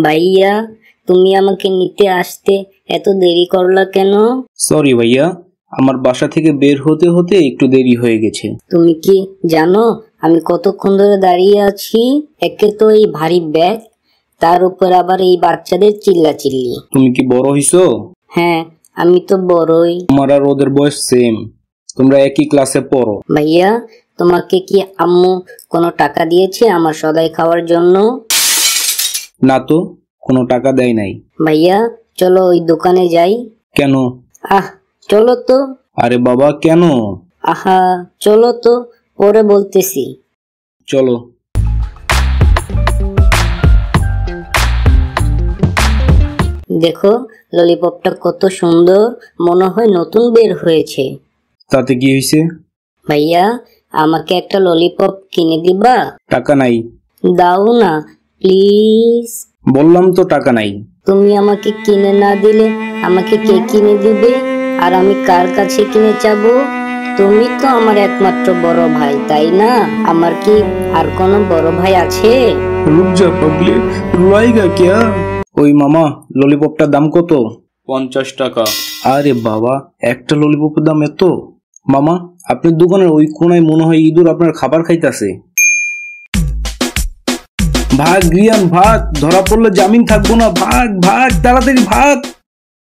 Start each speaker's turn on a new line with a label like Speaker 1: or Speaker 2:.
Speaker 1: ভাইয়া, তুমি আমাকে নিতে আসতে এত দেরি করলা কেন?
Speaker 2: সরি ভাইয়া, আমার বাসা থেকে বের হতে হতে একটু দেরি হয়ে গেছে।
Speaker 1: তুমি কি জানো আমি কতক্ষণ ধরে দাঁড়িয়ে আছি? একে তো এই ভারী ব্যাগ, তার উপর আবার এই বাচ্চাদের চিল্লাচিল্লি।
Speaker 2: তুমি কি বড় হইছো?
Speaker 1: হ্যাঁ, আমি তো বড়ই।
Speaker 2: তোমার আর ওদের বয়স সেম, তোমরা একই ক্লাসে পড়ো।
Speaker 1: ভাইয়া, তোমাকে কি আম্মু কোনো টাকা দিয়েছে আমার সদাই খাওয়ার জন্য?
Speaker 2: না তো, কোনো টাকা দেয় নাই।
Speaker 1: ভাইয়া, চলো ওই দোকানে যাই।
Speaker 2: কেন?
Speaker 1: চলো তো।
Speaker 2: আরে বাবা, কেন?
Speaker 1: আহা, চলো তো, পরে বলতেছি।
Speaker 2: চলো।
Speaker 1: দেখো ললিপপটা কত সুন্দর, মনে হয় নতুন বের হয়েছে।
Speaker 2: তাতে কি হয়েছে?
Speaker 1: ভাইয়া, আমাকে একটা ললিপপ কিনে দিবা?
Speaker 2: টাকা নাই।
Speaker 1: দাও না প্লিজ।
Speaker 2: বললাম তো টাকা নাই।
Speaker 1: তুমি আমাকে কিনে না দিলে আমাকে কে কিনে দিবে? আর আমি কার কাছে কিনে চাবো? তুমি তো আমার একমাত্র বড় ভাই, তাই না? আমার কি আর কোনো বড় ভাই আছে?
Speaker 2: রুক যা পাগলি, রুলাইগা কিয়া? ওই মামা, ললিপপটার দাম কত? 50 টাকা। আরে বাবা, একটা ললিপপের দাম এত? মামা, আপনার দোকানের ওই কোনায় মনে হয় ইঁদুর আপনার খাবার খাইতেছে। ভাগ রিয়ান ভাগ, ধরা পড়লে জামিন থাকবো না। ভাগ ভাগ, তাড়াতাড়ি ভাগ।